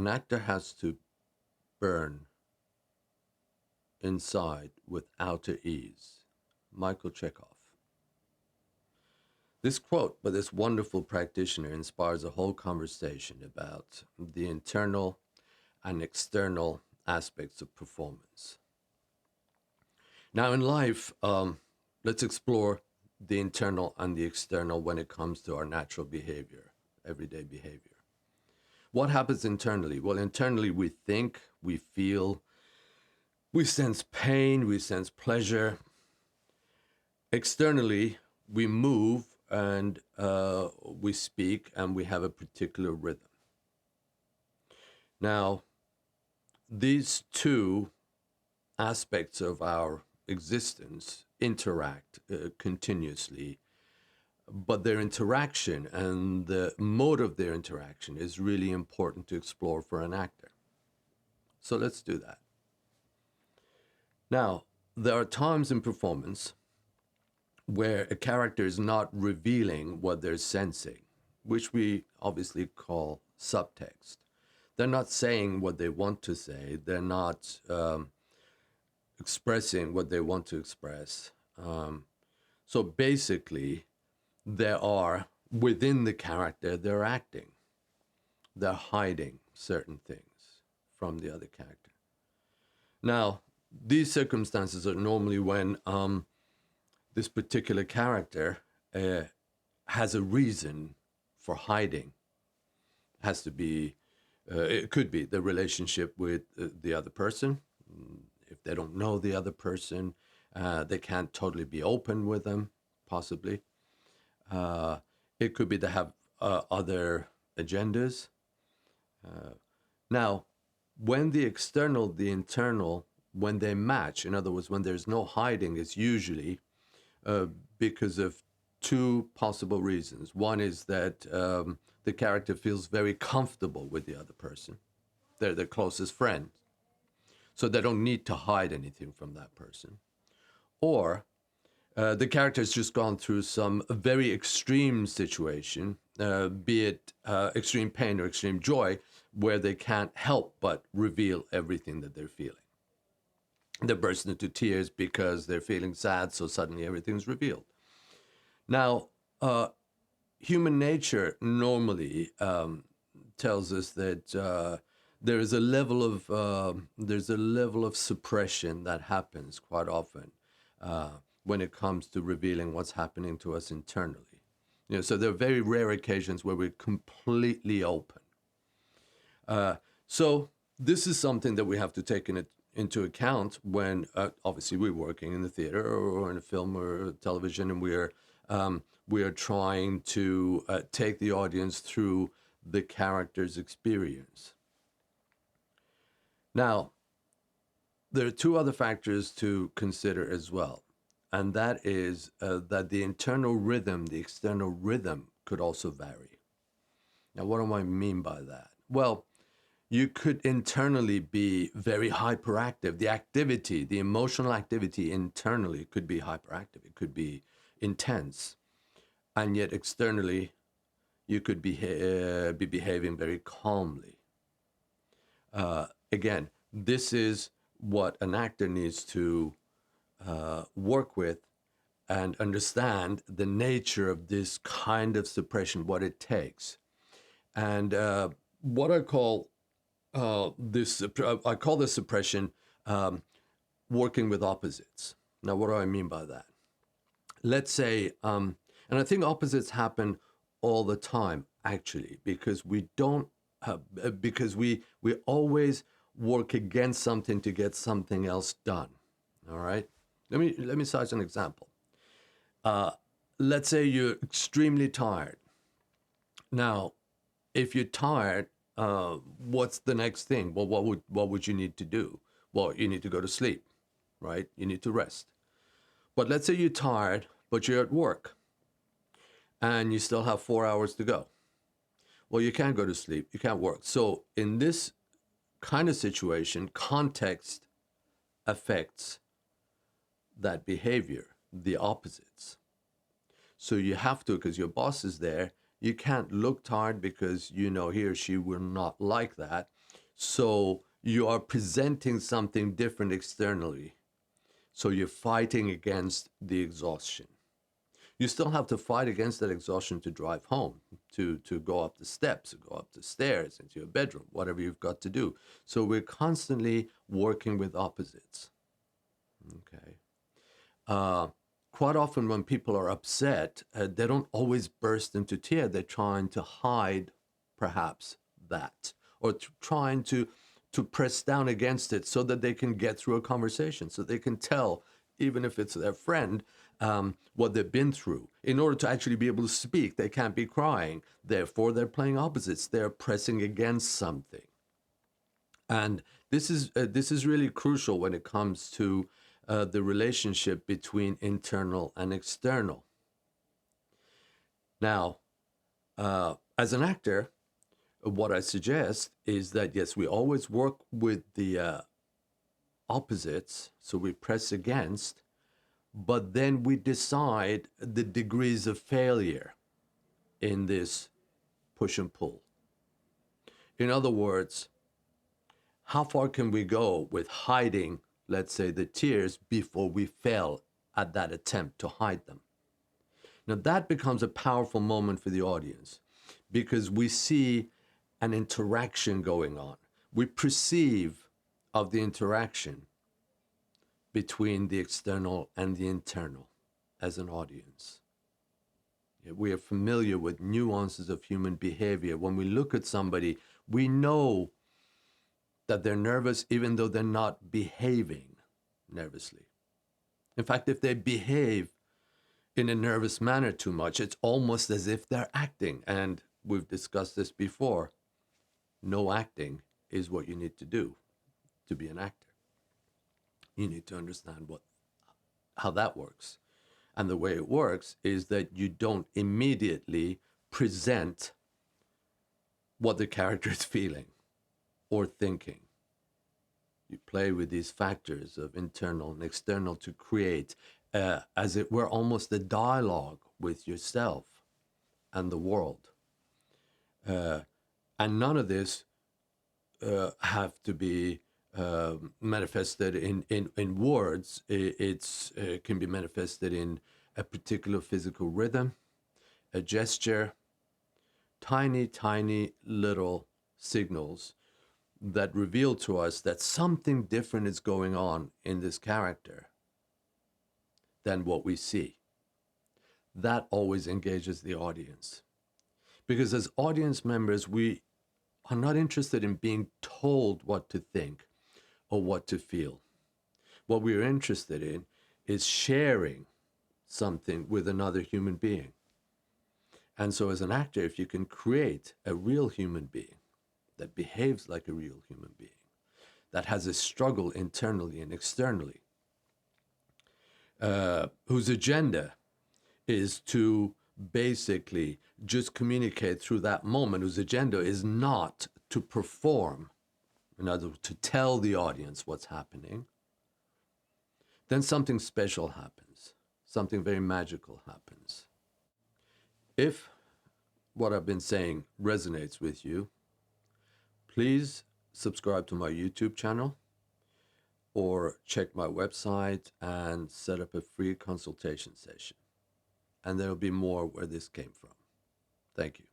An actor has to burn inside with outer ease. Michael Chekhov. This quote by this wonderful practitioner inspires a whole conversation about the internal and external aspects of performance. Now, in life, let's explore the internal and the external when it comes to our natural behavior, everyday behavior. What happens internally? Well, internally, we think, we feel, we sense pain, we sense pleasure. Externally, we move and we speak and we have a particular rhythm. Now, these two aspects of our existence interact continuously, but their interaction and the mode of their interaction is really important to explore for an actor. So let's do that. Now, there are times in performance where a character is not revealing what they're sensing, which we obviously call subtext. They're not saying what they want to say. They're not expressing what they want to express. So basically, they are within the character, they're acting. They're hiding certain things from the other character. Now, these circumstances are normally when this particular character has a reason for hiding. Has to be, it could be the relationship with the other person. If they don't know the other person, they can't totally be open with them, possibly. It could be they have other agendas. Now, when the external, the internal, when they match, in other words, when there's no hiding, it's usually because of two possible reasons. One is that the character feels very comfortable with the other person. They're their closest friend. So they don't need to hide anything from that person. Or the character has just gone through some very extreme situation, be it extreme pain or extreme joy, where they can't help but reveal everything that they're feeling. They burst into tears because they're feeling sad, so suddenly everything's revealed. Now, human nature normally tells us that there's a level of suppression that happens quite often when it comes to revealing what's happening to us internally. So there are very rare occasions where we're completely open. So this is something that we have to take into account when obviously we're working in the theater or in a film or television, and we are trying to take the audience through the character's experience. Now, there are two other factors to consider as well, and that is that the internal rhythm, the external rhythm could also vary. Now, what do I mean by that? Well, you could internally be very hyperactive. The activity, the emotional activity internally could be hyperactive. It could be intense. And yet externally, you could be behaving very calmly. Again, this is what an actor needs to work with and understand the nature of this kind of suppression, what it takes. And what I call I call this suppression working with opposites. Now, what do I mean by that? Let's say, and I think opposites happen all the time, actually, because we don't, because we always work against something to get something else done. All right. Let me cite an example. Let's say you're extremely tired. Now, if you're tired, what's the next thing? Well, what would you need to do? Well, you need to go to sleep, right? You need to rest. But let's say you're tired, but you're at work, and you still have 4 hours to go. Well, you can't go to sleep. You can't work. So in this kind of situation, context affects that behavior, the opposites. So you have to, because your boss is there, You can't look tired because you know he or she will not like that. So you are presenting something different externally. So you're fighting against the exhaustion. You still have to fight against that exhaustion to drive home, to go up the steps, go up the stairs, into your bedroom, whatever you've got to do. So we're constantly working with opposites. Okay. Uh, Quite often when people are upset, they don't always burst into tears. They're trying to hide, perhaps, that, or trying to press down against it so that they can get through a conversation, so they can tell, even if it's their friend, what they've been through. In order to actually be able to speak, they can't be crying. Therefore, they're playing opposites. They're pressing against something. And this is really crucial when it comes to the relationship between internal and external. Now, as an actor, what I suggest is that yes, we always work with the opposites, so we press against, but then we decide the degrees of failure in this push and pull. In other words, how far can we go with hiding, let's say, the tears before we fail at that attempt to hide them? Now, that becomes a powerful moment for the audience because we see an interaction going on. We perceive of the interaction between the external and the internal as an audience. We are familiar with nuances of human behavior. When we look at somebody, we know that they're nervous even though they're not behaving nervously. In fact, if they behave in a nervous manner too much, it's almost as if they're acting. And we've discussed this before. No acting is what you need to do to be an actor. You need to understand how that works. And the way it works is that you don't immediately present what the character is feeling or thinking. You play with these factors of internal and external to create, as it were, almost a dialogue with yourself and the world. And none of this have to be manifested in words. It's can be manifested in a particular physical rhythm, a gesture, tiny, tiny little signals that reveal to us that something different is going on in this character than what we see. That always engages the audience. Because as audience members, we are not interested in being told what to think or what to feel. What we're interested in is sharing something with another human being. And so, as an actor, if you can create a real human being that behaves like a real human being, that has a struggle internally and externally, whose agenda is to basically just communicate through that moment, whose agenda is not to perform, in other words, to tell the audience what's happening, then something special happens. Something very magical happens. If what I've been saying resonates with you, please subscribe to my YouTube channel or check my website and set up a free consultation session. And there'll be more where this came from. Thank you.